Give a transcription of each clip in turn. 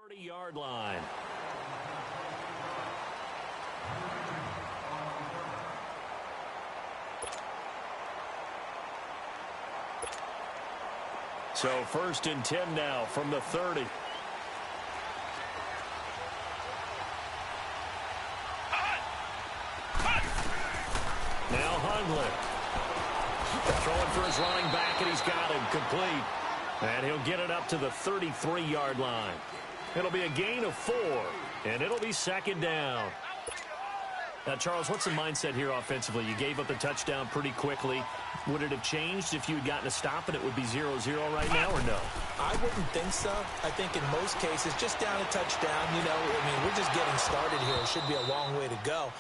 30-yard line. So 1st and 10 now from the 30. Now Hundley. Throwing for his running back, and he's got him complete. And he'll get it up to the 33-yard line. It'll be a gain of 4, and it'll be 2nd down. Now, Charles, what's the mindset here offensively? You gave up the touchdown pretty quickly. Would it have changed if you had gotten a stop and it would be 0-0 right now, or no? I wouldn't think so. I think in most cases, just down a touchdown, we're just getting started here. It should be a long way to go.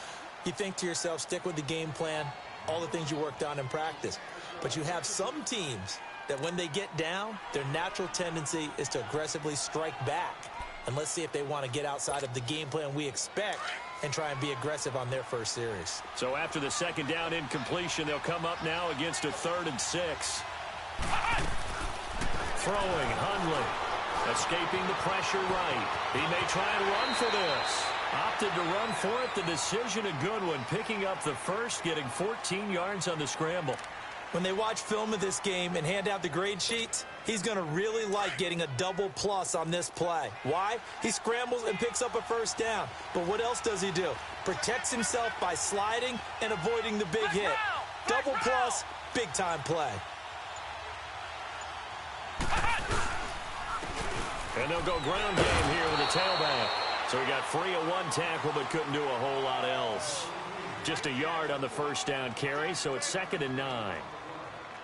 You think to yourself, stick with the game plan, all the things you worked on in practice. But you have some teams that when they get down, their natural tendency is to aggressively strike back. And let's see if they want to get outside of the game plan we expect and try and be aggressive on their first series. So after the 2nd down incompletion, they'll come up now against a 3rd and 6. Throwing, Hundley. Escaping the pressure right. He may try and run for this. Opted to run for it. The decision a good one. Picking up the first, getting 14 yards on the scramble. When they watch film of this game and hand out the grade sheets, he's going to really like getting a double plus on this play. Why? He scrambles and picks up a 1st down. But what else does he do? Protects himself by sliding and avoiding the big hit. Double plus, big-time play. And they'll go ground game here with a tailback. So he got free of 1 tackle but couldn't do a whole lot else. Just a yard on the 1st down carry, so it's 2nd and 9.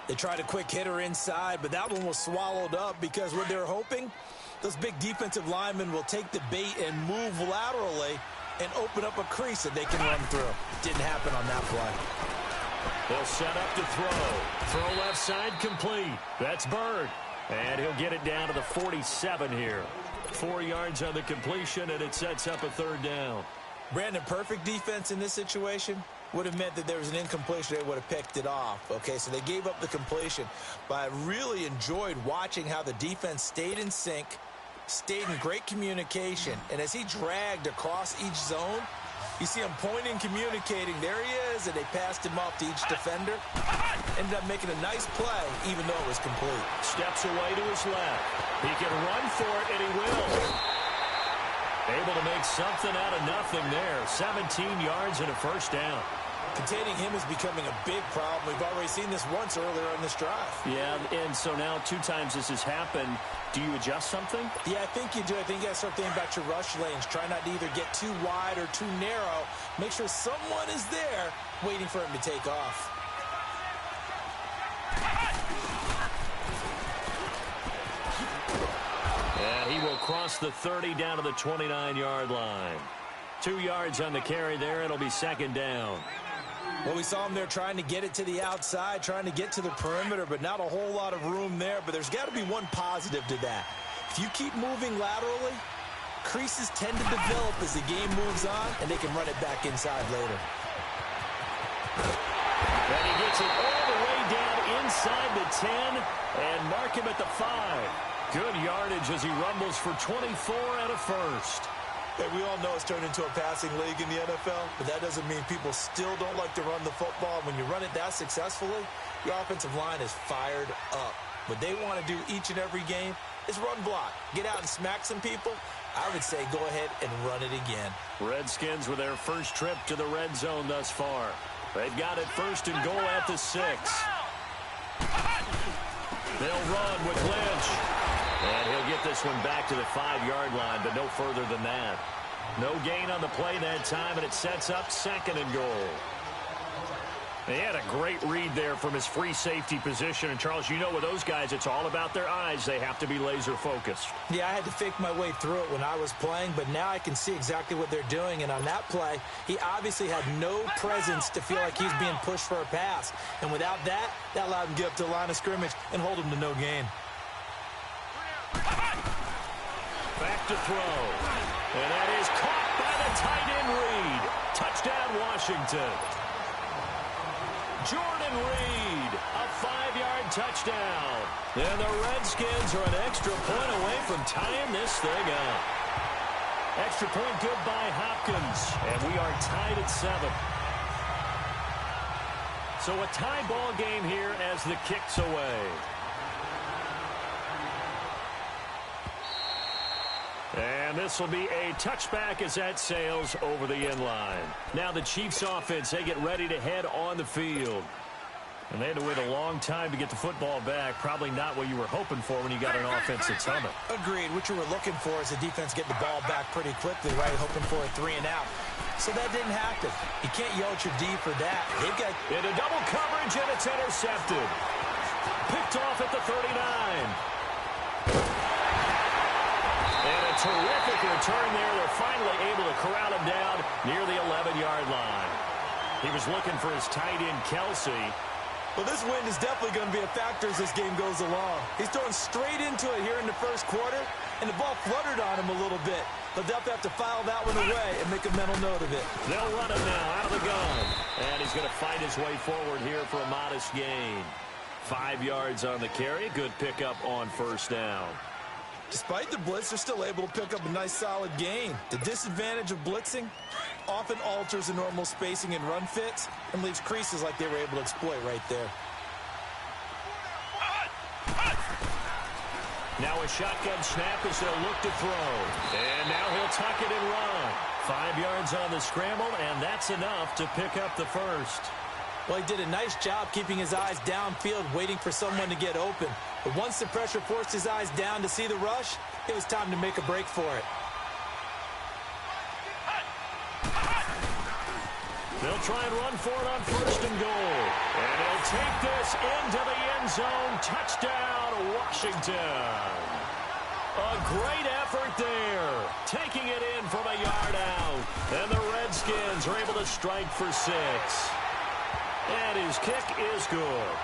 They tried a quick hitter inside, but that one was swallowed up because what they're hoping, those big defensive linemen will take the bait and move laterally and open up a crease that they can run through. Didn't happen on that play. They'll set up to throw. Throw left side complete. That's Bird. And he'll get it down to the 47 here. 4 yards on the completion, and it sets up a 3rd down. Brandon, perfect defense in this situation would have meant that there was an incompletion. They would have picked it off. Okay, so they gave up the completion. But I really enjoyed watching how the defense stayed in sync, stayed in great communication. And as he dragged across each zone, you see him pointing, communicating. There he is, and they passed him off to each defender. Ended up making a nice play, even though it was complete. Steps away to his left. He can run for it, and he will. Able to make something out of nothing there. 17 yards and a 1st down. Containing him is becoming a big problem. We've already seen this once earlier in this drive. Yeah, and so now 2 times this has happened. Do you adjust something? Yeah, I think you do. I think you got to start thinking about your rush lanes. Try not to either get too wide or too narrow. Make sure someone is there waiting for him to take off. Yeah, he will cross the 30 down to the 29-yard line. 2 yards on the carry there. It'll be 2nd down. Well, we saw him there trying to get it to the outside, trying to get to the perimeter, but not a whole lot of room there. But there's got to be one positive to that. If you keep moving laterally, creases tend to develop as the game moves on, and they can run it back inside later. And he gets it all the way down inside the 10 and mark him at the 5. Good yardage as he rumbles for 24 and a 1st. Hey, we all know it's turned into a passing league in the NFL, but that doesn't mean people still don't like to run the football. When you run it that successfully, your offensive line is fired up. What they want to do each and every game is run block. Get out and smack some people. I would say go ahead and run it again. Redskins with their first trip to the red zone thus far. They've got it 1st and goal at the 6. They'll run with Lynch. And he'll get this one back to the 5-yard line, but no further than that. No gain on the play that time, and it sets up 2nd and goal. He had a great read there from his free safety position. And, Charles, you know with those guys, it's all about their eyes. They have to be laser-focused. Yeah, I had to fake my way through it when I was playing, but now I can see exactly what they're doing. And on that play, he obviously had no presence to feel like he's being pushed for a pass. And without that, that allowed him to get up to the line of scrimmage and hold him to no gain. Back to throw. And that is caught by the tight end Reed. Touchdown, Washington. Jordan Reed, a 5-yard touchdown. And the Redskins are an extra point away from tying this thing up. Extra point good by Hopkins. And we are tied at 7. So a tie ball game here as the kick's away. And this will be a touchback as that sails over the end line. Now the Chiefs offense, they get ready to head on the field. And they had to wait a long time to get the football back. Probably not what you were hoping for when you got an offense that's humming. Agreed. What you were looking for is the defense getting the ball back pretty quickly, right? Hoping for a 3 and out. So that didn't happen. You can't yell at your D for that. They've got into double coverage, and it's intercepted. Picked off at the 39. And a terrific return there. They're finally able to corral him down near the 11-yard line. He was looking for his tight end, Kelsey. Well, this wind is definitely going to be a factor as this game goes along. He's throwing straight into it here in the first quarter, and the ball fluttered on him a little bit. But they'll have to file that one away and make a mental note of it. They'll run it now out of the gun. And he's going to fight his way forward here for a modest gain. 5 yards on the carry. Good pickup on first down. Despite the blitz, they're still able to pick up a nice solid gain. The disadvantage of blitzing often alters the normal spacing and run fits and leaves creases like they were able to exploit right there. Now a shotgun snap as they'll look to throw. And now he'll tuck it and run. 5 yards on the scramble, and that's enough to pick up the first. Well, he did a nice job keeping his eyes downfield, waiting for someone to get open. But once the pressure forced his eyes down to see the rush, it was time to make a break for it. They'll try and run for it on first and goal. And he'll take this into the end zone. Touchdown, Washington. A great effort there. Taking it in from a yard out. And the Redskins are able to strike for 6. And his kick is good.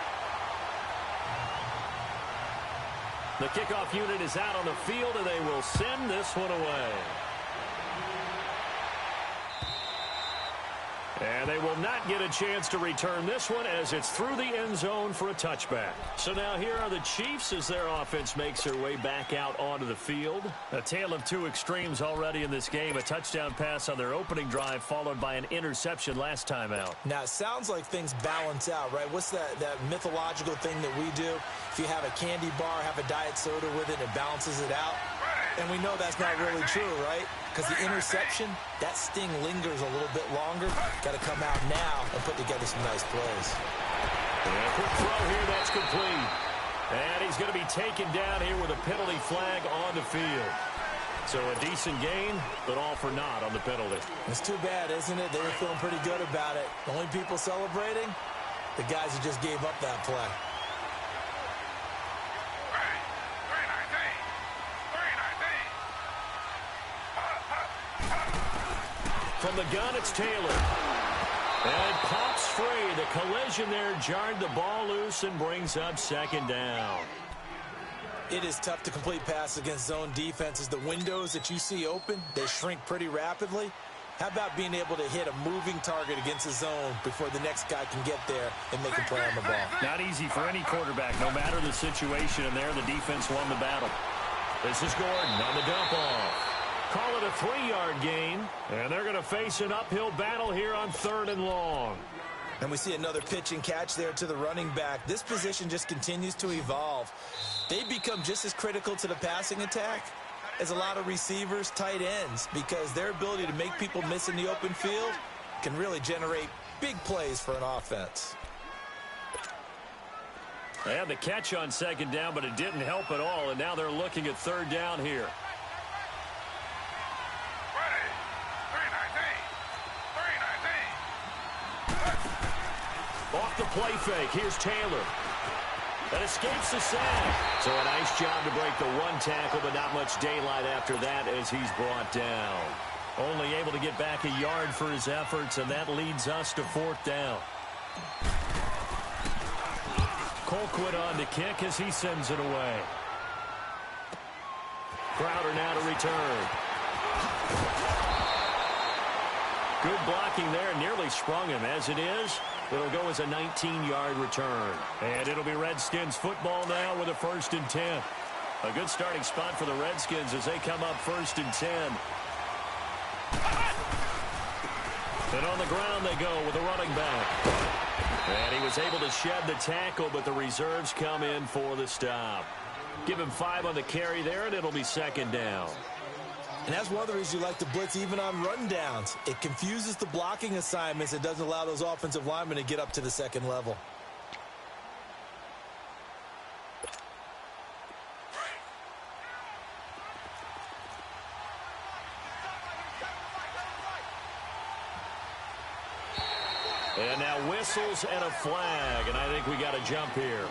The kickoff unit is out on the field, and they will send this one away. And they will not get a chance to return this one as it's through the end zone for a touchback. So now here are the Chiefs as their offense makes their way back out onto the field. A tale of two extremes already in this game. A touchdown pass on their opening drive followed by an interception last time out. Now, it sounds like things balance out, right? What's that mythological thing that we do? If you have a candy bar, have a diet soda with it, it balances it out. And we know that's not really true, right? Because the interception, that sting lingers a little bit longer. Got to come out now and put together some nice plays. And a quick throw here, that's complete. And he's going to be taken down here with a penalty flag on the field. So a decent gain, but all for naught on the penalty. It's too bad, isn't it? They were feeling pretty good about it. The only people celebrating, the guys who just gave up that play. From the gun, it's Taylor. And pops free. The collision there jarred the ball loose and brings up second down. It is tough to complete passes against zone defenses. The windows that you see open, they shrink pretty rapidly. How about being able to hit a moving target against a zone before the next guy can get there and make a play on the ball? Not easy for any quarterback, no matter the situation. And there, the defense won the battle. This is Gordon on the dump off. Call it a 3-yard gain, and they're going to face an uphill battle here on 3rd and long. And we see another pitch and catch there to the running back. This position just continues to evolve. They become just as critical to the passing attack as a lot of receivers, tight ends, because their ability to make people miss in the open field can really generate big plays for an offense. They had the catch on 2nd down, but it didn't help at all, and now they're looking at 3rd down here. Off the play fake, here's Taylor. That escapes the sack. So a nice job to break the one tackle, but not much daylight after that as he's brought down. Only able to get back a yard for his efforts, and that leads us to 4th down. Colquitt on to kick as he sends it away. Crowder now to return. Good blocking there, nearly sprung him. As it is, it'll go as a 19-yard return. And it'll be Redskins football now with a 1st and 10. A good starting spot for the Redskins as they come up 1st and 10. And on the ground they go with a running back. And he was able to shed the tackle, but the reserves come in for the stop. Give him 5 on the carry there, and it'll be second down. And that's one of the reasons you like to blitz even on rundowns. It confuses the blocking assignments. It doesn't allow those offensive linemen to get up to the second level. And now whistles and a flag, and I think we got a jump here.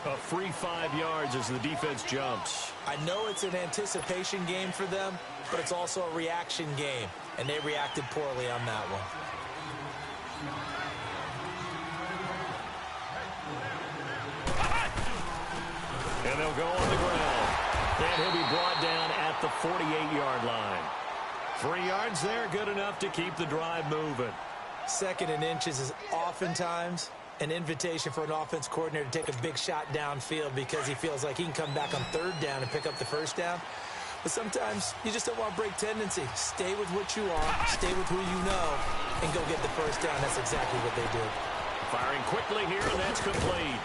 A free 5 yards as the defense jumps. I know it's an anticipation game for them, but it's also a reaction game, and they reacted poorly on that one. And they'll go on the ground. And he'll be brought down at the 48-yard line. 3 yards there, good enough to keep the drive moving. Second and inches is oftentimes an invitation for an offense coordinator to take a big shot downfield because he feels like he can come back on third down and pick up the first down. But sometimes you just don't want to break tendency. Stay with what you are, stay with who you know, and go get the first down. That's exactly what they did. Firing quickly here, and that's complete.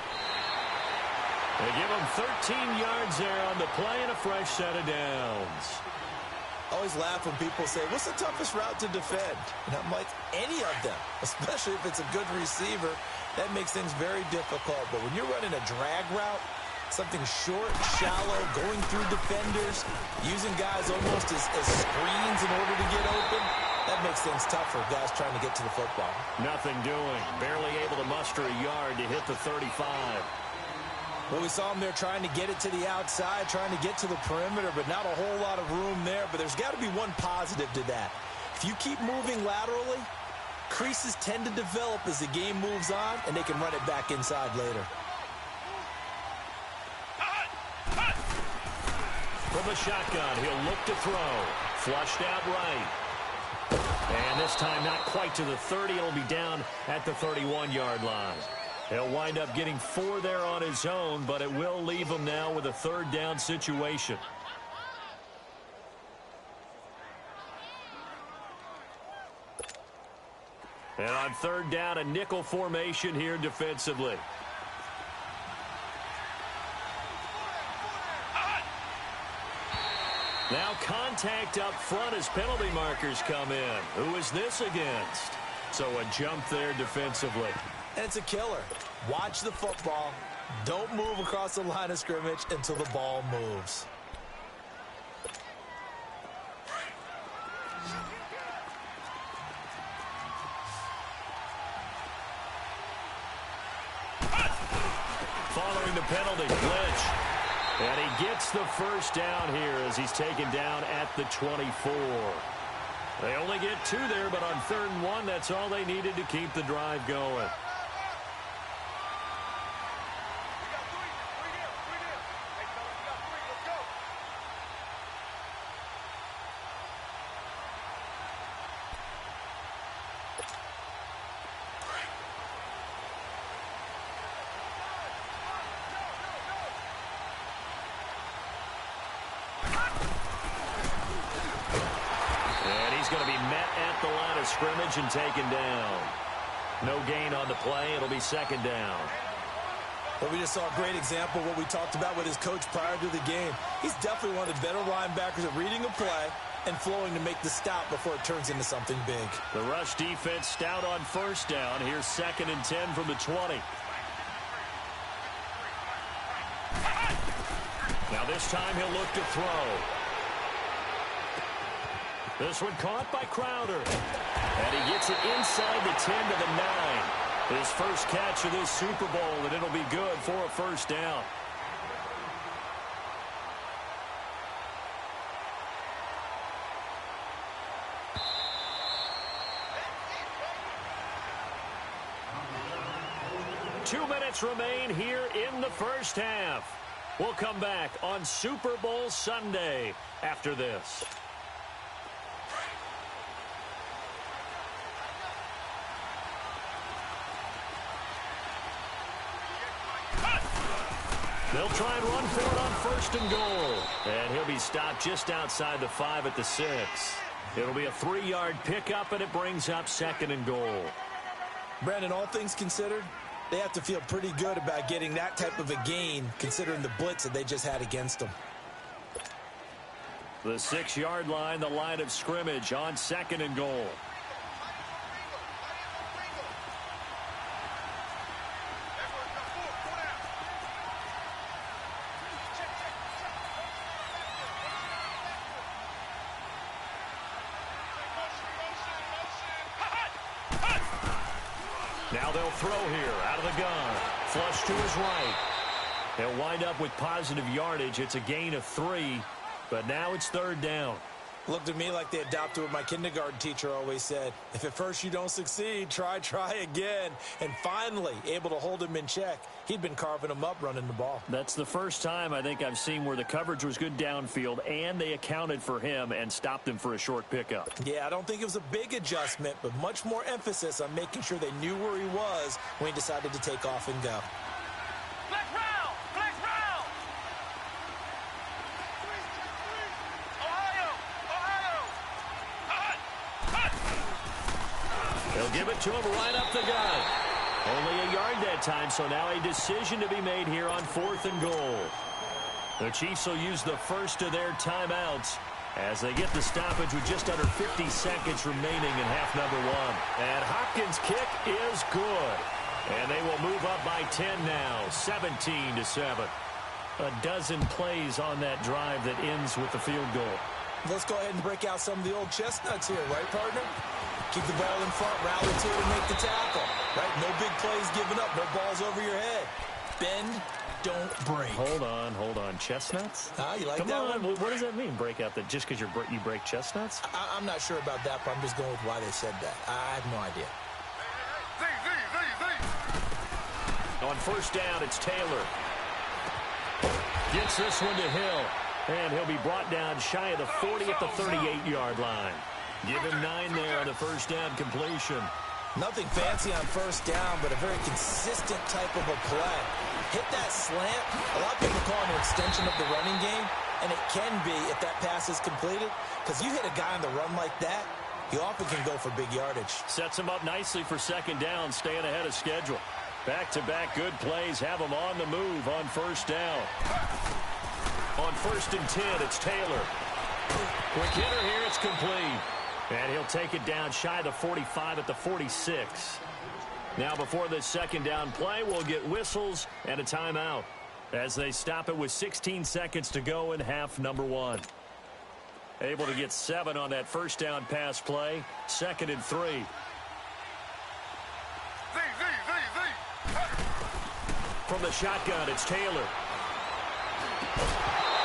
They give him 13 yards there on the play and a fresh set of downs. I always laugh when people say, what's the toughest route to defend? And I'm like, any of them, especially if it's a good receiver. That makes things very difficult. But when you're running a drag route, something short, shallow, going through defenders, using guys almost as screens in order to get open, that makes things tough for guys trying to get to the football. Nothing doing. Barely able to muster a yard to hit the 35. Well, we saw him there trying to get it to the outside, trying to get to the perimeter, but not a whole lot of room there. But there's got to be one positive to that. If you keep moving laterally, creases tend to develop as the game moves on, and they can run it back inside later. From the shotgun, he'll look to throw. Flushed out right. And this time not quite to the 30. It'll be down at the 31-yard line. He'll wind up getting 4 there on his own, but it will leave him now with a third down situation. And on third down, a nickel formation here defensively. Now contact up front as penalty markers come in. Who is this against? So a jump there defensively. And it's a killer. Watch the football. Don't move across the line of scrimmage until the ball moves. Following the penalty, glitch. And he gets the first down here as he's taken down at the 24. They only get 2 there, but on 3rd and 1, that's all they needed to keep the drive going. Going to be met at the line of scrimmage and taken down. No gain on the play. It'll be second down. Well, we just saw a great example of what we talked about with his coach prior to the game. He's definitely one of the better linebackers at reading a play and flowing to make the stop before it turns into something big. The rush defense stout on first down. Here's 2nd and 10 from the 20. Now this time he'll look to throw. This one caught by Crowder. And he gets it inside the 10 to the 9. His first catch of this Super Bowl, and it'll be good for a first down. Two minutes remain here in the first half. We'll come back on Super Bowl Sunday after this. They'll try and run for it on 1st and goal. And he'll be stopped just outside the 5 at the 6. It'll be a 3-yard pickup, and it brings up 2nd and goal. Brandon, all things considered, they have to feel pretty good about getting that type of a gain, considering the blitz that they just had against them. The 6-yard line, the line of scrimmage on 2nd and goal. Now they'll throw here out of the gun. Flush to his right. They'll wind up with positive yardage. It's a gain of 3, but now it's 3rd down. Looked to me like they adopted what my kindergarten teacher always said. If at first you don't succeed, try again. And finally, able to hold him in check. He'd been carving him up running the ball. That's the first time I think I've seen where the coverage was good downfield and they accounted for him and stopped him for a short pickup. Yeah, I don't think it was a big adjustment, but much more emphasis on making sure they knew where he was when he decided to take off and go. They'll give it to him right up the gut. Only a yard that time, so now a decision to be made here on 4th and goal. The Chiefs will use the first of their timeouts as they get the stoppage with just under 50 seconds remaining in half number 1. And Hopkins' kick is good. And they will move up by 10 now, 17-7. A dozen plays on that drive that ends with the field goal. Let's go ahead and break out some of the old chestnuts here, right, partner? Keep the ball in front, rally to it, and make the tackle. Right? No big plays given up, no balls over your head. Bend, don't break. Hold on. Chestnuts? You like Come that on. one? What does that mean, break out? That just because you break chestnuts? I'm not sure about that, but I'm just going with why they said that. I have no idea. On 1st down, it's Taylor. Gets this one to Hill. And he'll be brought down shy of the 40 at the 38-yard line. Give him 9 there on the 1st down completion. Nothing fancy on 1st down, but a very consistent type of a play. Hit that slant. A lot of people call it an extension of the running game, and it can be if that pass is completed, because you hit a guy on the run like that, he often can go for big yardage. Sets him up nicely for 2nd down, staying ahead of schedule. Back-to-back good plays have him on the move on 1st down. On 1st and 10, it's Taylor. Quick hitter here, it's complete. And he'll take it down shy of the 45 at the 46. Now before this 2nd down play, we'll get whistles and a timeout as they stop it with 16 seconds to go in half number 1. Able to get 7 on that 1st down pass play. 2nd and 3. From the shotgun, it's Taylor.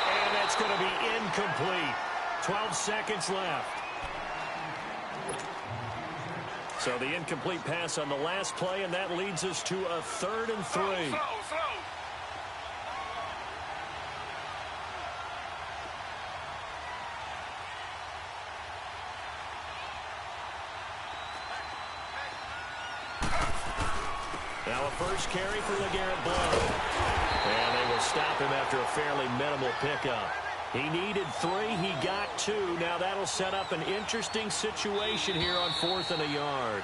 And that's going to be incomplete. 12 seconds left. So the incomplete pass on the last play, and that leads us to a 3rd and 3. Now a first carry for LeGarrette Blount. And they will stop him after a fairly minimal pickup. He needed 3. He got 2. Now that'll set up an interesting situation here on 4th and a yard.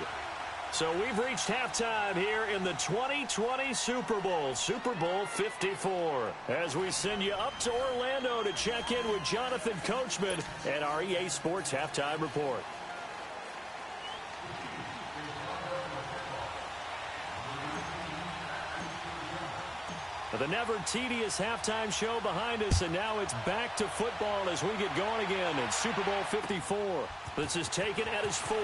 So we've reached halftime here in the 2020 Super Bowl, Super Bowl 54. As we send you up to Orlando to check in with Jonathan Coachman and our EA Sports Halftime Report. The never-tedious halftime show behind us, and now it's back to football as we get going again in Super Bowl 54. This is taken at his 4.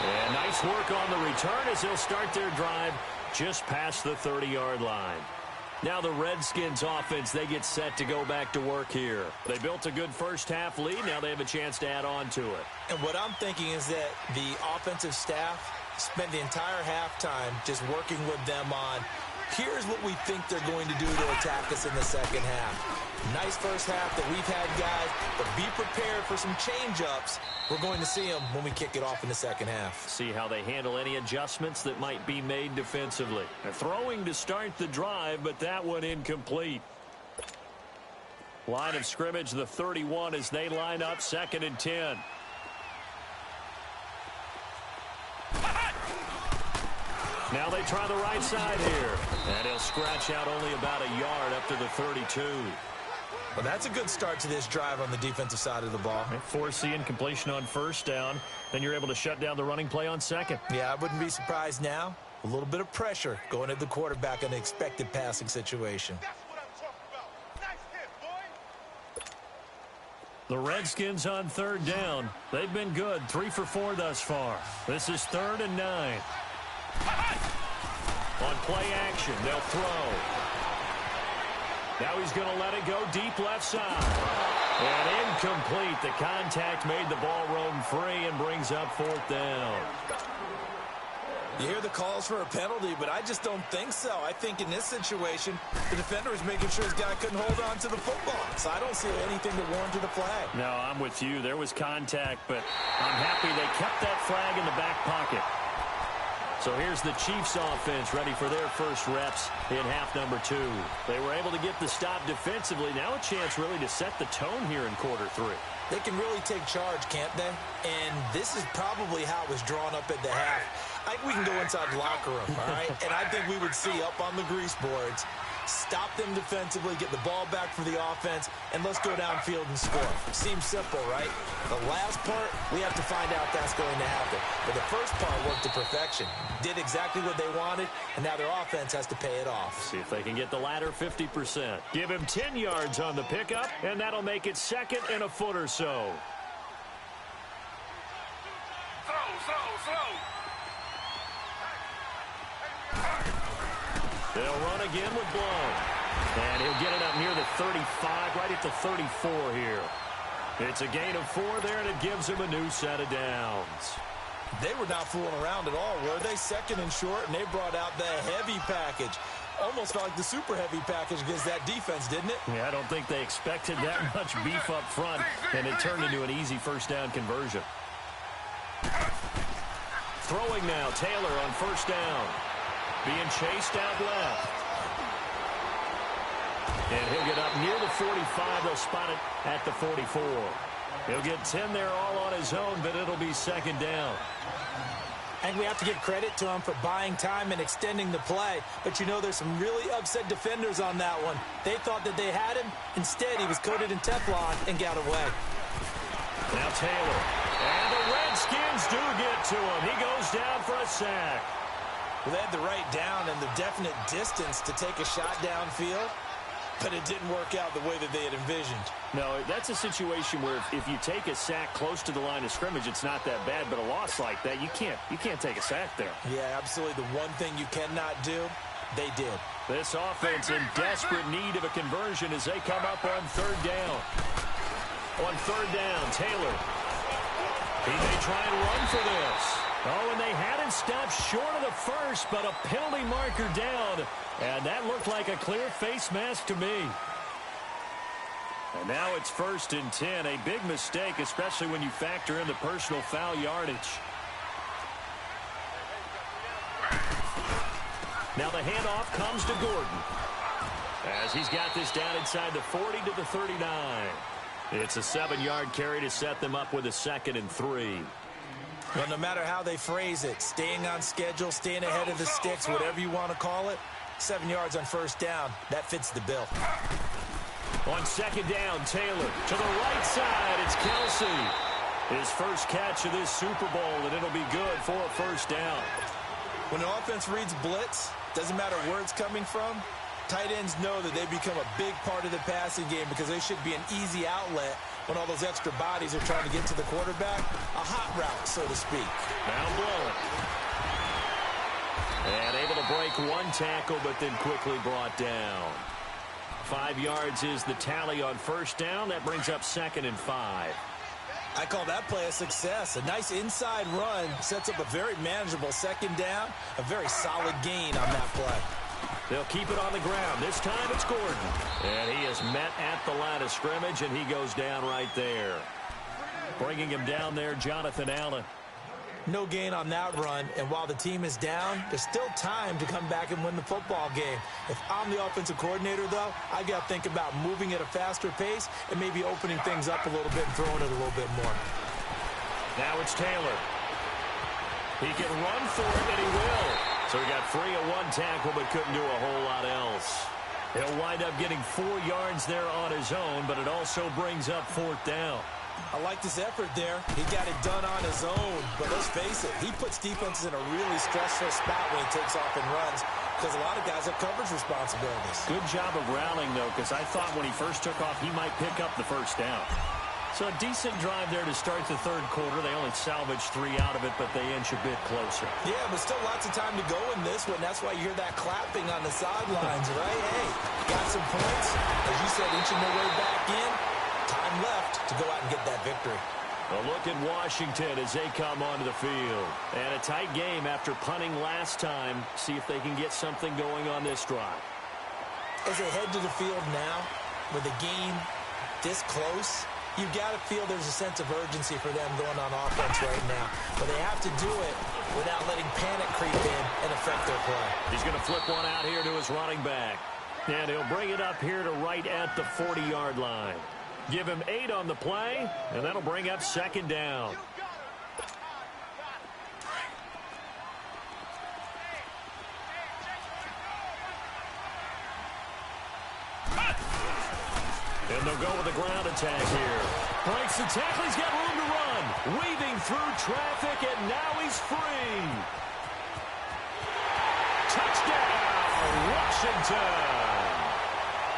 And nice work on the return as they'll start their drive just past the 30-yard line. Now the Redskins offense, they get set to go back to work here. They built a good first-half lead. Now they have a chance to add on to it. And what I'm thinking is that the offensive staff spent the entire halftime just working with them on, here's what we think they're going to do to attack us in the second half. Nice first half that we've had, guys, but be prepared for some change-ups. We're going to see them when we kick it off in the second half. See how they handle any adjustments that might be made defensively. They're throwing to start the drive, but that one incomplete. Line of scrimmage, the 31 as they line up 2nd and 10. Now they try the right side here. And he'll scratch out only about a yard up to the 32. Well, that's a good start to this drive on the defensive side of the ball. Force the incompletion on 1st down. Then you're able to shut down the running play on 2nd. Yeah, I wouldn't be surprised now. A little bit of pressure going at the quarterback in an expected passing situation. The Redskins on 3rd down. They've been good, 3 for 4 thus far. This is 3rd and 9. On play action, they'll throw. Now he's going to let it go deep left side. And incomplete. The contact made the ball roam free and brings up 4th down. You hear the calls for a penalty, but I just don't think so. I think in this situation, the defender is making sure his guy couldn't hold on to the football. So I don't see anything to warrant to the flag. No, I'm with you. There was contact, but I'm happy they kept that flag in the back pocket. So here's the Chiefs offense ready for their first reps in half number 2. They were able to get the stop defensively. Now a chance really to set the tone here in quarter 3. They can really take charge, can't they? And this is probably how it was drawn up at the half. I think we can go inside the locker room, all right? And I think we would see up on the grease boards, stop them defensively, get the ball back for the offense, and let's go downfield and score. Seems simple, right? The last part, we have to find out that's going to happen. But the first part worked to perfection. Did exactly what they wanted, and now their offense has to pay it off. See if they can get the latter 50%. Give him 10 yards on the pickup, and that'll make it 2nd and a foot or so. They'll run again with Blown. And he'll get it up near the 35, right at the 34 here. It's a gain of 4 there, and it gives him a new set of downs. They were not fooling around at all, were they? 2nd and short, and they brought out the heavy package. Almost felt like the super heavy package against that defense, didn't it? Yeah, I don't think they expected that much beef up front, and it turned into an easy 1st down conversion. Throwing now, Taylor on 1st down. Being chased out left. And he'll get up near the 45. They'll spot it at the 44. He'll get 10 there all on his own, but it'll be 2nd down. I think we have to give credit to him for buying time and extending the play. But, you know, there's some really upset defenders on that one. They thought that they had him. Instead, he was coated in Teflon and got away. Now Taylor. And the Redskins do get to him. He goes down for a sack. Well, they had the right down and the definite distance to take a shot downfield, but it didn't work out the way that they had envisioned. No, that's a situation where if you take a sack close to the line of scrimmage, it's not that bad, but a loss like that, you can't take a sack there. Yeah, absolutely. The one thing you cannot do, they did. This offense in desperate need of a conversion as they come up on 3rd down. On 3rd down, Taylor. He may try and run for this. Oh, and they had him stopped short of the first, but a penalty marker down. And that looked like a clear face mask to me. And now it's 1st and 10. A big mistake, especially when you factor in the personal foul yardage. Now the handoff comes to Gordon. As he's got this down inside the 40 to the 39. It's a 7-yard carry to set them up with a 2nd and 3. Well, no matter how they phrase it, staying on schedule, staying ahead of the sticks, whatever you want to call it, 7 yards on 1st down, that fits the bill. On 2nd down, Taylor to the right side. It's Kelsey. His first catch of this Super Bowl, and it'll be good for a 1st down. When an offense reads blitz, doesn't matter where it's coming from, tight ends know that they become a big part of the passing game because they should be an easy outlet when all those extra bodies are trying to get to the quarterback. A hot route, so to speak. Now Blown. And able to break one tackle, but then quickly brought down. 5 yards is the tally on 1st down. That brings up 2nd and 5. I call that play a success. A nice inside run sets up a very manageable 2nd down. A very solid gain on that play. They'll keep it on the ground. This time it's Gordon. And he is met at the line of scrimmage, and he goes down right there. Bringing him down there, Jonathan Allen. No gain on that run, and while the team is down, there's still time to come back and win the football game. If I'm the offensive coordinator, though, I got to think about moving at a faster pace and maybe opening things up a little bit and throwing it a little bit more. Now it's Taylor. He can run for it, and he will. So he got free of one tackle, but couldn't do a whole lot else. He'll wind up getting 4 yards there on his own, but it also brings up 4th down. I like his effort there. He got it done on his own. But let's face it, he puts defenses in a really stressful spot when he takes off and runs because a lot of guys have coverage responsibilities. Good job of rallying, though, because I thought when he first took off, he might pick up the first down. So a decent drive there to start the 3rd quarter. They only salvaged 3 out of it, but they inch a bit closer. Yeah, but still lots of time to go in this one. That's why you hear that clapping on the sidelines, right? Hey, got some points. As you said, inching their way back in. Time left to go out and get that victory. A look at Washington as they come onto the field. And a tight game after punting last time. See if they can get something going on this drive. As they head to the field now, with the game this close, you got to feel there's a sense of urgency for them going on offense right now. But they have to do it without letting panic creep in and affect their play. He's going to flip one out here to his running back. And he'll bring it up here to right at the 40-yard line. Give him 8 on the play, and that'll bring up 2nd down. And they'll go with the ground attack here. Breaks the tackle. He's got room to run. Weaving through traffic, and now he's free. Touchdown, Washington.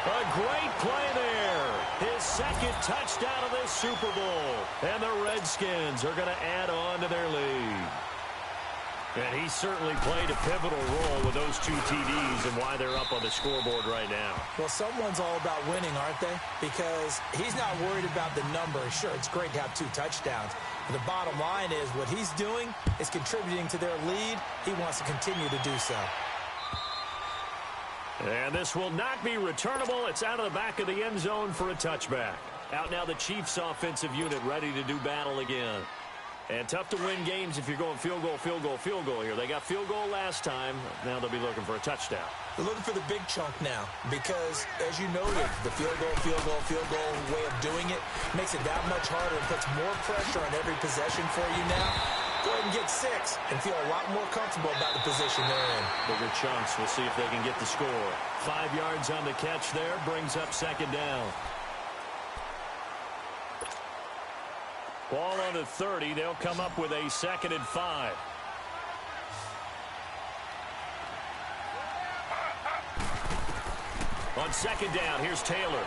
A great play there. His 2nd touchdown of this Super Bowl. And the Redskins are going to add on to their lead. And he certainly played a pivotal role with those 2 TDs and why they're up on the scoreboard right now. Well, someone's all about winning, aren't they? Because he's not worried about the number. Sure, it's great to have 2 touchdowns. But the bottom line is what he's doing is contributing to their lead. He wants to continue to do so. And this will not be returnable. It's out of the back of the end zone for a touchback. Out now the Chiefs offensive unit ready to do battle again. And tough to win games if you're going field goal, field goal, field goal here. They got field goal last time. Now they'll be looking for a touchdown. They're looking for the big chunk now because, as you noted, the field goal way of doing it makes it that much harder and puts more pressure on every possession for you now. Go ahead and get 6 and feel a lot more comfortable about the position they're in. Bigger chunks. We'll see if they can get the score. 5 yards on the catch there. Brings up 2nd down. Ball on the 30. They'll come up with a 2nd and 5. On 2nd down, here's Taylor.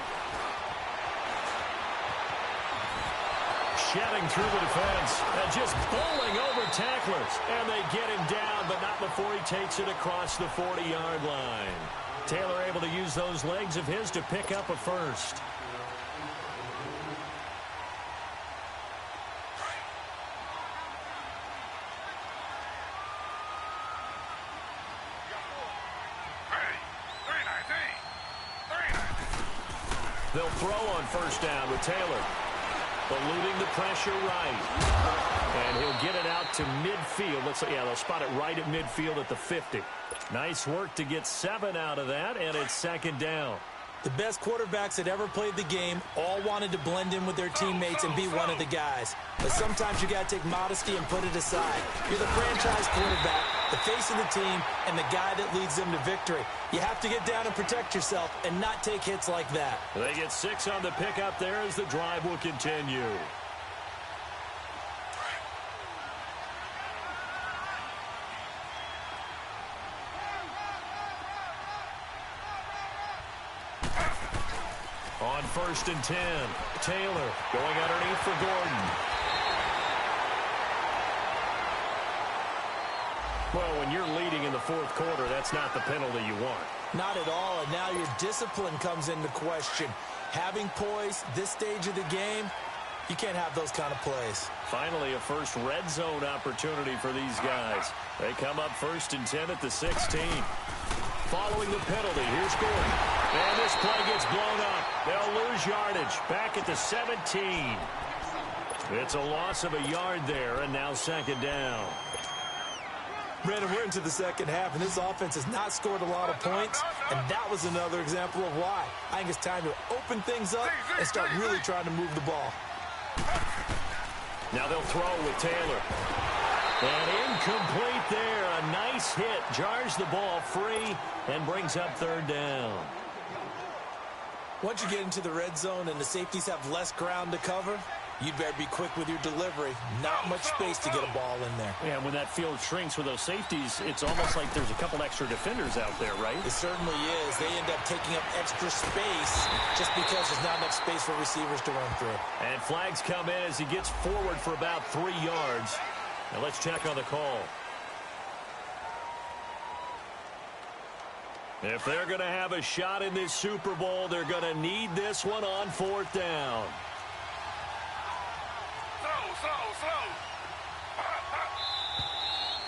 Shedding through the defense. And just bowling over tacklers. And they get him down, but not before he takes it across the 40-yard line. Taylor able to use those legs of his to pick up a 1st. They'll throw on 1st down with Taylor. Eluding the pressure right. And he'll get it out to midfield. They'll spot it right at midfield at the 50. Nice work to get 7 out of that, and it's 2nd down. The best quarterbacks that ever played the game all wanted to blend in with their teammates and be one of the guys. But sometimes you got to take modesty and put it aside. You're the franchise quarterback, the face of the team, and the guy that leads them to victory. You have to get down and protect yourself and not take hits like that. They get 6 on the pickup there as the drive will continue. On 1st and 10, Taylor going underneath for Gordon. Well, when you're leading in the 4th quarter, that's not the penalty you want. Not at all, and now your discipline comes into question. Having poise this stage of the game, you can't have those kind of plays. Finally, a first red zone opportunity for these guys. They come up 1st and 10 at the 16. Following the penalty, here's Gordon. And this play gets blown up. They'll lose yardage. Back at the 17. It's a loss of a yard there, and now second down. Brandon, we're into the second half, and this offense has not scored a lot of points, and that was another example of why. I think it's time to open things up and start really trying to move the ball. Now they'll throw with Taylor. And incomplete there. A nice hit. Jars the ball free and brings up third down. Once you get into the red zone and the safeties have less ground to cover, you'd better be quick with your delivery. Not much space to get a ball in there. Yeah, when that field shrinks with those safeties, it's almost like there's a couple extra defenders out there, right? It certainly is. They end up taking up extra space just because there's not enough space for receivers to run through. And flags come in as he gets forward for about 3 yards. Now let's check on the call. If they're going to have a shot in this Super Bowl, they're going to need this one on fourth down.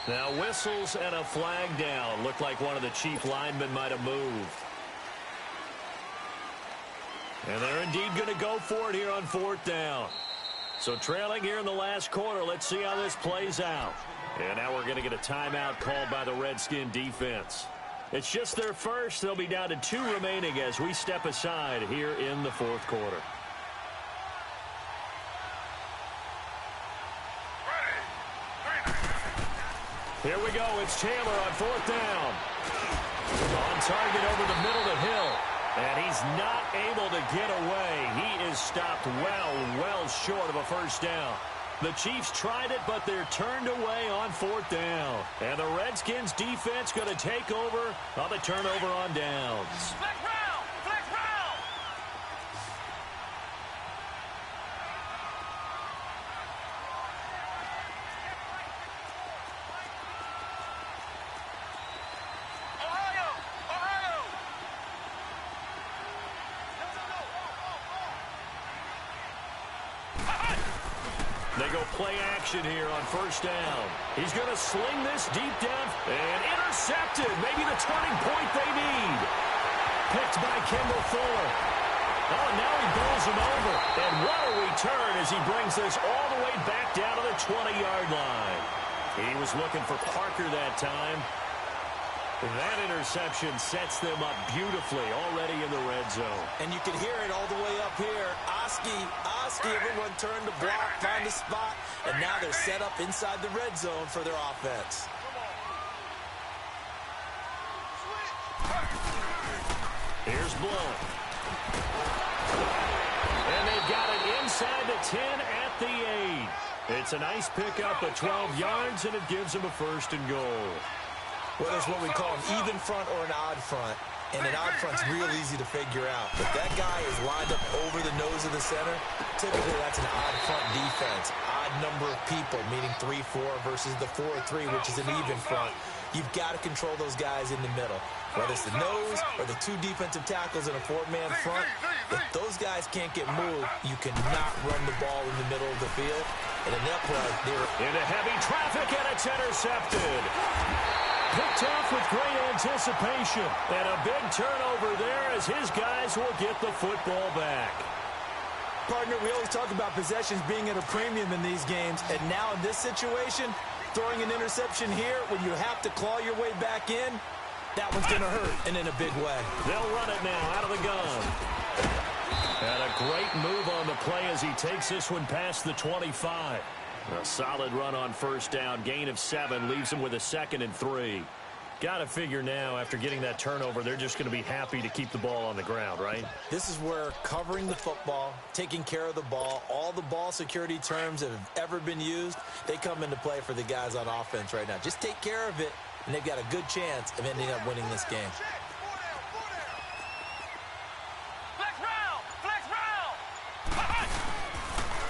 Now whistles and a flag down. Looked like one of the chief linemen might have moved. And they're indeed going to go for it here on fourth down. So trailing here in the last quarter. Let's see how this plays out. And now we're going to get a timeout called by the Redskin defense. It's just their first. They'll be down to 2 remaining as we step aside here in the fourth quarter. Here we go. It's Taylor on fourth down. On target over the middle to Hill. And he's not able to get away. He is stopped well short of a first down. The Chiefs tried it, but they're turned away on fourth down. And the Redskins defense going to take over on the turnover on downs. Flex round! Flex round! Ohio! Ohio! They go play action here on first down. He's going to sling this deep down and intercepted. Maybe the turning point they need. Picked by Kendall Fuller. Oh, and now he bowls him over. And what a return as he brings this all the way back down to the 20-yard line. He was looking for Parker that time. That interception sets them up beautifully already in the red zone. And you can hear it all the way up here. Oski, everyone turned to block, find a spot, and now they're set up inside the red zone for their offense. Here's Blunt. And they've got it inside the 10 at the 8. It's a nice pickup of 12 yards, and it gives them a first and goal. Well, there's what we call an even front or an odd front. And an odd front's real easy to figure out. If that guy is lined up over the nose of the center, typically that's an odd front defense. Odd number of people, meaning 3-4 versus the 4-3, which is an even front. You've got to control those guys in the middle. Whether it's the nose or the 2 defensive tackles in a 4-man front, if those guys can't get moved, you cannot run the ball in the middle of the field. And in that play, they're into heavy traffic, and it's intercepted. Picked off with great anticipation. And a big turnover there as his guys will get the football back. Partner, we always talk about possessions being at a premium in these games. And now in this situation, throwing an interception here when you have to claw your way back in, that one's going to hurt, and in a big way. They'll run it now out of the gun. And a great move on the play as he takes this one past the 25. A solid run on first down. Gain of 7 leaves him with a 2nd and 3. Got to figure now, after getting that turnover, they're just going to be happy to keep the ball on the ground, right? This is where covering the football, taking care of the ball, all the ball security terms that have ever been used, they come into play for the guys on offense right now. Just take care of it, and they've got a good chance of ending up winning this game.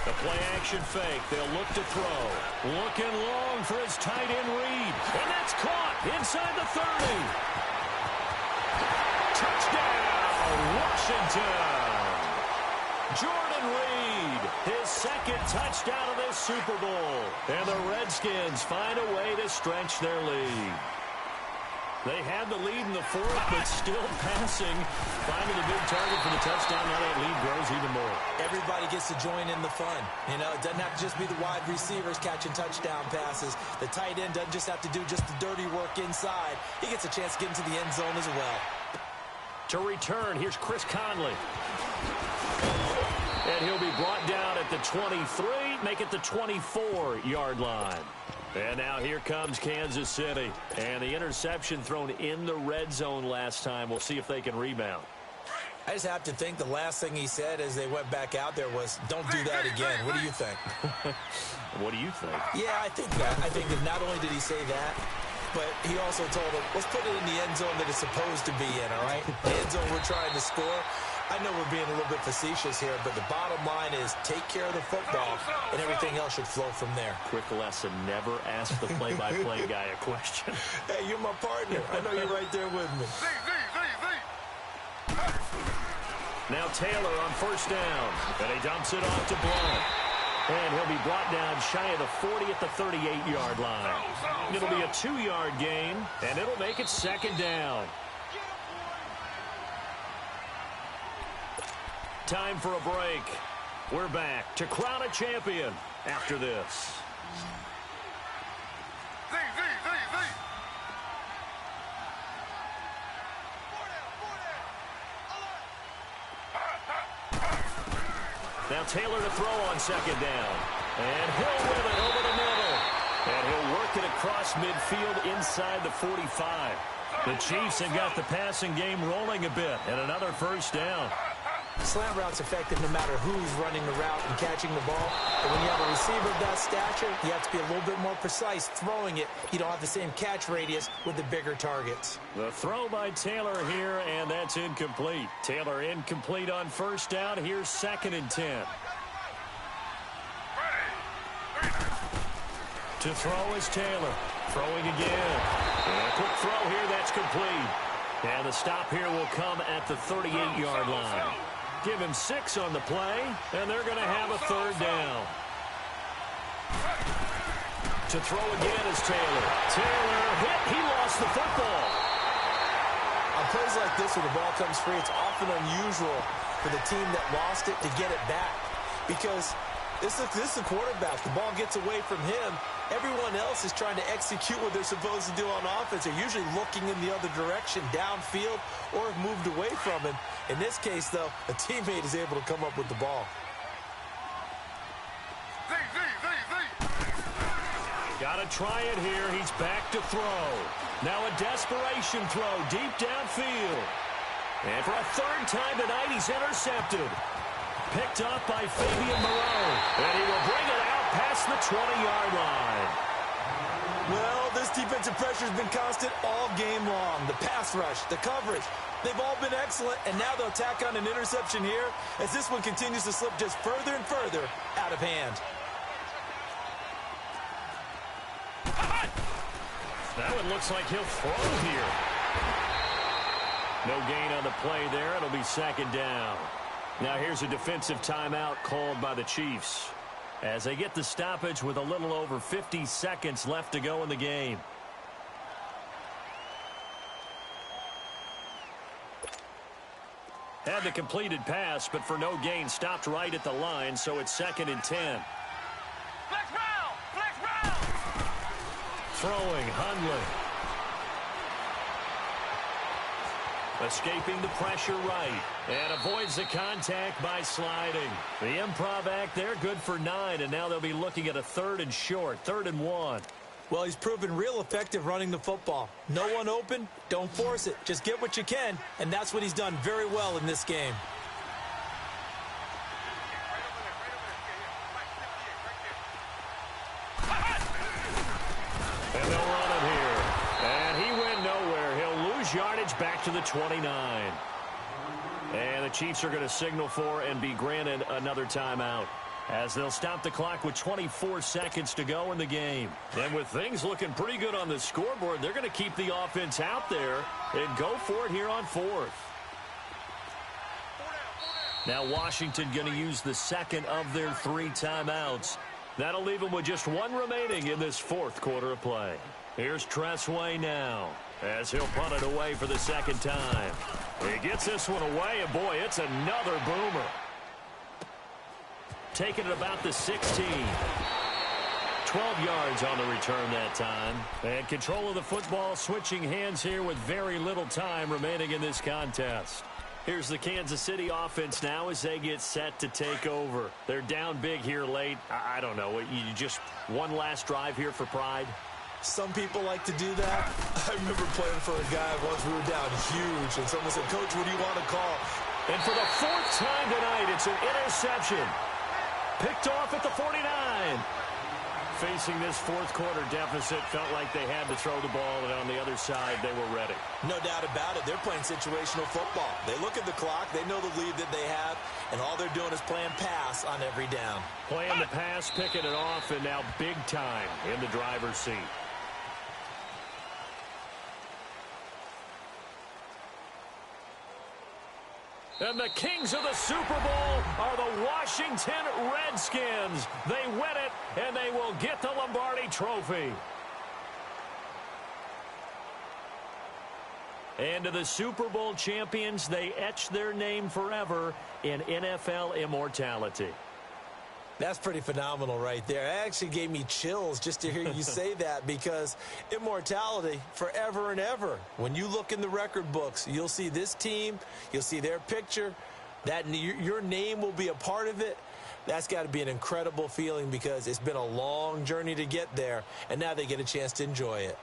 The play-action fake. They'll look to throw. Looking long for his tight end Reed. And that's caught inside the 30. Touchdown, Washington. Jordan Reed, his 2nd touchdown of this Super Bowl. And the Redskins find a way to stretch their lead. They had the lead in the fourth, but still passing. Finding a big target for the touchdown. Now that lead grows even more. Everybody gets to join in the fun. You know, it doesn't have to just be the wide receivers catching touchdown passes. The tight end doesn't just have to do just the dirty work inside. He gets a chance to get into the end zone as well. To return, here's Chris Conley. And he'll be brought down at the 23, make it the 24-yard line. And now here comes Kansas City. And the interception thrown in the red zone last time. We'll see if they can rebound. I just have to think the last thing he said as they went back out there was, don't do that again. What do you think? What do you think? Yeah, I think that. I think that not only did he say that, but he also told them, let's put it in the end zone that it's supposed to be in, all right? The end zone we're trying to score. I know we're being a little bit facetious here, but the bottom line is take care of the football, and everything else should flow from there. Quick lesson, never ask the play-by-play guy a question. Hey, you're my partner. I know you're right there with me. Now Taylor on first down, and he dumps it off to Blount. And he'll be brought down shy of the 40 at the 38-yard line. It'll be a 2-yard gain, and it'll make it second down. Time for a break. We're back to crown a champion after this. Now Taylor to throw on second down. And he'll whip it over the middle. And he'll work it across midfield inside the 45. The Chiefs have got the passing game rolling a bit. And another first down. Slant route's effective no matter who's running the route and catching the ball. But when you have a receiver of that stature, you have to be a little bit more precise throwing it. You don't have the same catch radius with the bigger targets. The throw by Taylor here, and that's incomplete. Taylor incomplete on first down. Here's 2nd and 10. To throw is Taylor. Throwing again. And a quick throw here, that's complete. And the stop here will come at the 38-yard line. Give him 6 on the play, and they're going to have a third down. To throw again is Taylor. Taylor hit. He lost the football. On plays like this where the ball comes free, it's often unusual for the team that lost it to get it back. Because this is the quarterback. The ball gets away from him. Everyone else is trying to execute what they're supposed to do on offense. They're usually looking in the other direction, downfield, or have moved away from him. In this case, though, a teammate is able to come up with the ball. Got to try it here. He's back to throw. Now a desperation throw deep downfield. And for a third time tonight, he's intercepted. Picked up by Fabian Moreau. And he will bring it out past the 20-yard line. Well, this defensive pressure has been constant all game long. The pass rush, the coverage, they've all been excellent, and now they'll tack on an interception here as this one continues to slip just further and further out of hand. That one looks like he'll throw here. No gain on the play there. It'll be second down. Now here's a defensive timeout called by the Chiefs as they get the stoppage with a little over 50 seconds left to go in the game. Had the completed pass, but for no gain, stopped right at the line, so it's 2nd and 10. Flex round! Flex round! Throwing, Hundley. Escaping the pressure right. And avoids the contact by sliding. The improv act there, good for 9. And now they'll be looking at a 3rd and short. 3rd and 1. Well, he's proven real effective running the football. No one open, don't force it. Just get what you can. And that's what he's done very well in this game. And they'll run it here. And he went nowhere. He'll lose yardage back to the 29. And the Chiefs are going to signal for and be granted another timeout as they'll stop the clock with 24 seconds to go in the game. And with things looking pretty good on the scoreboard, they're going to keep the offense out there and go for it here on 4th. Now Washington going to use the second of their 3 timeouts. That'll leave them with just 1 remaining in this 4th quarter of play. Here's Tressway now. as he'll punt it away for the second time. He gets this one away, and boy, it's another boomer. Taking it about the 16. 12 yards on the return that time. And control of the football switching hands here with very little time remaining in this contest. Here's the Kansas City offense now as they get set to take over. They're down big here late. I don't know. You just one last drive here for pride? Some people like to do that. I remember playing for a guy once we were down huge, and someone said, "Coach, what do you want to call?" And for the fourth time tonight, it's an interception. Picked off at the 49. Facing this fourth quarter deficit, felt like they had to throw the ball, and on the other side, they were ready. No doubt about it. They're playing situational football. They look at the clock. They know the lead that they have, and all they're doing is playing pass on every down. Playing the pass, picking it off, and now big time in the driver's seat. And the kings of the Super Bowl are the Washington Redskins. They win it, and they will get the Lombardi Trophy. And to the Super Bowl champions, they etch their name forever in NFL immortality. That's pretty phenomenal right there. It actually gave me chills just to hear you say that, because immortality forever and ever. When you look in the record books, you'll see this team, you'll see their picture, that your name will be a part of it. That's got to be an incredible feeling, because it's been a long journey to get there, and now they get a chance to enjoy it.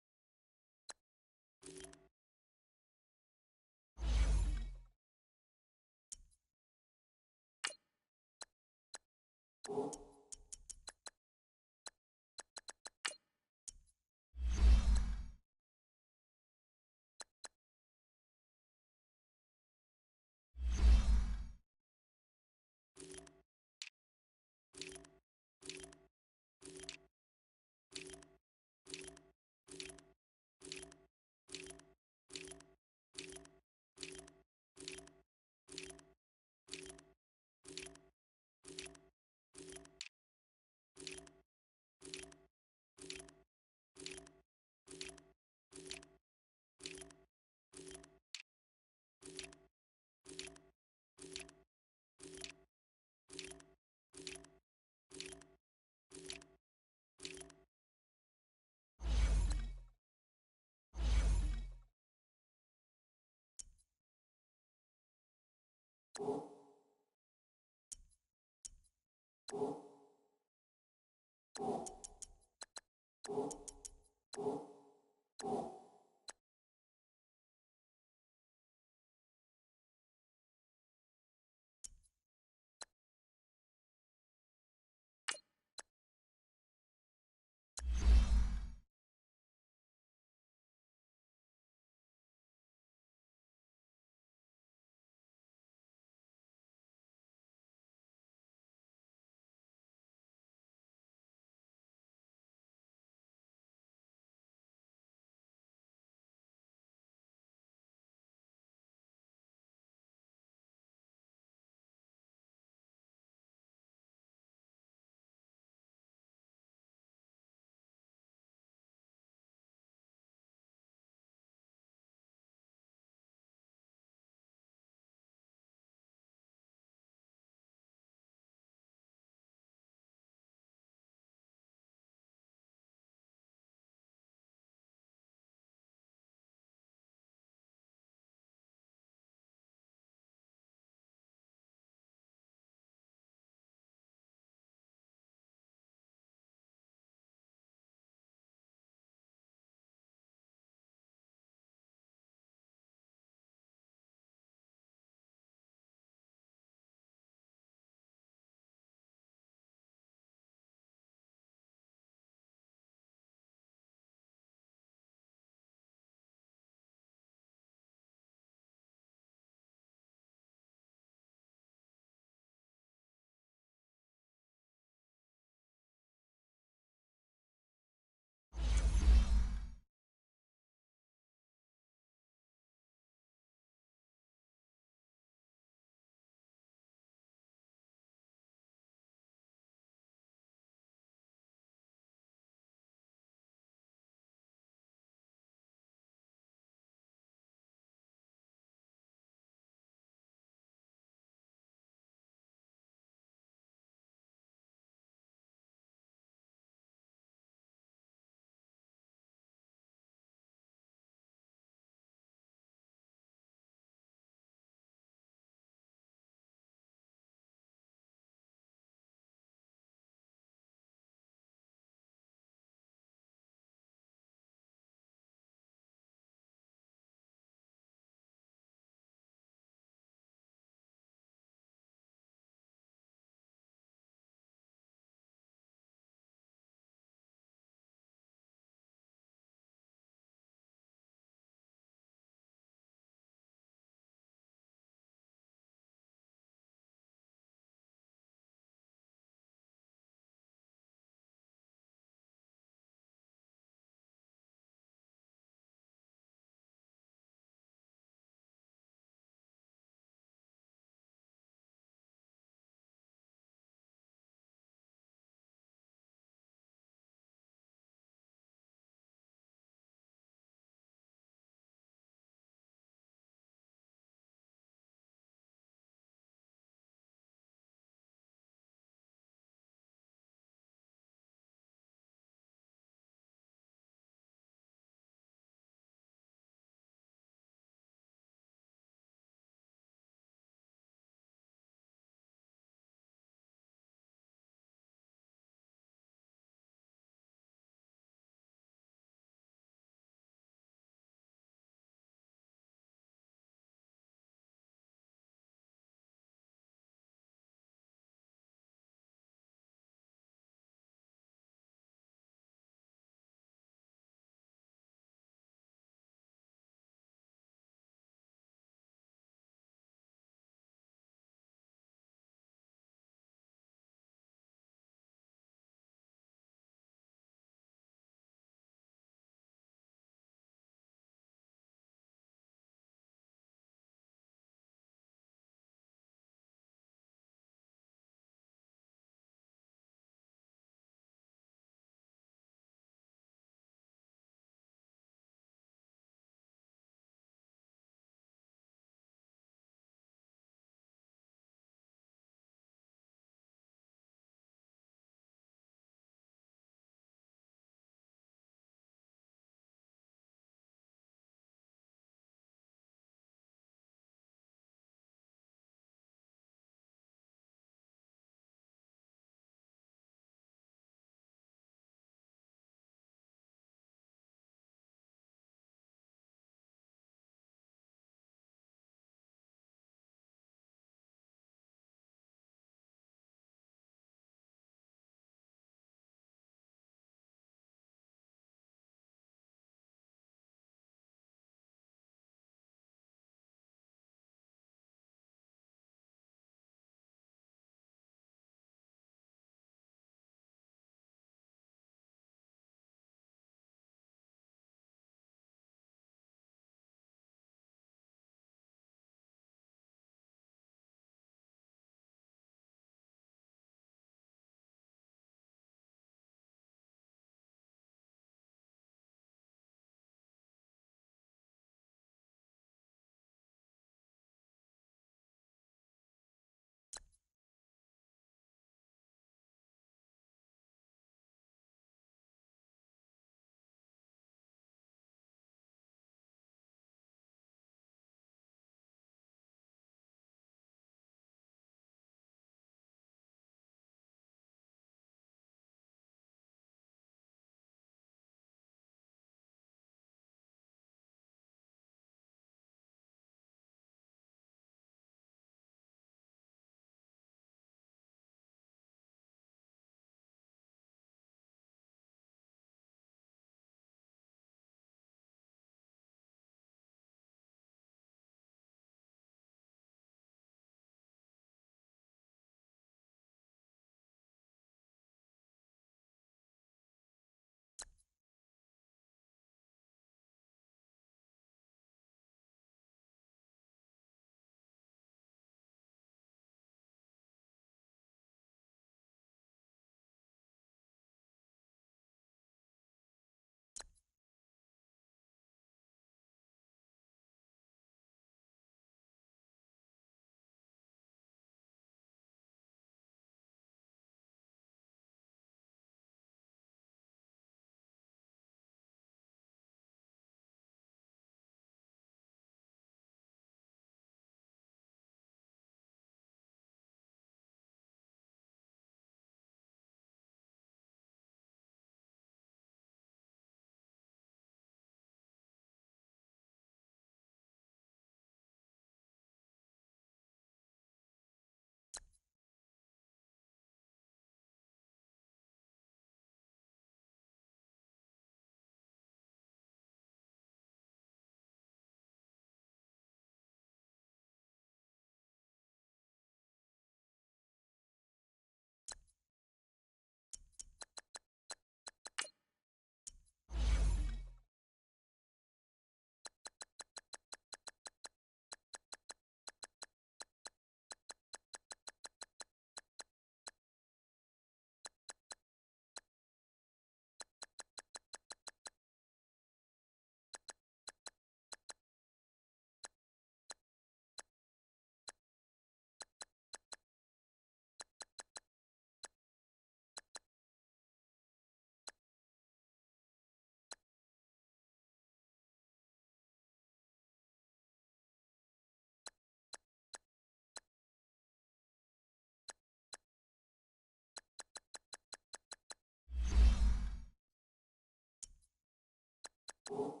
You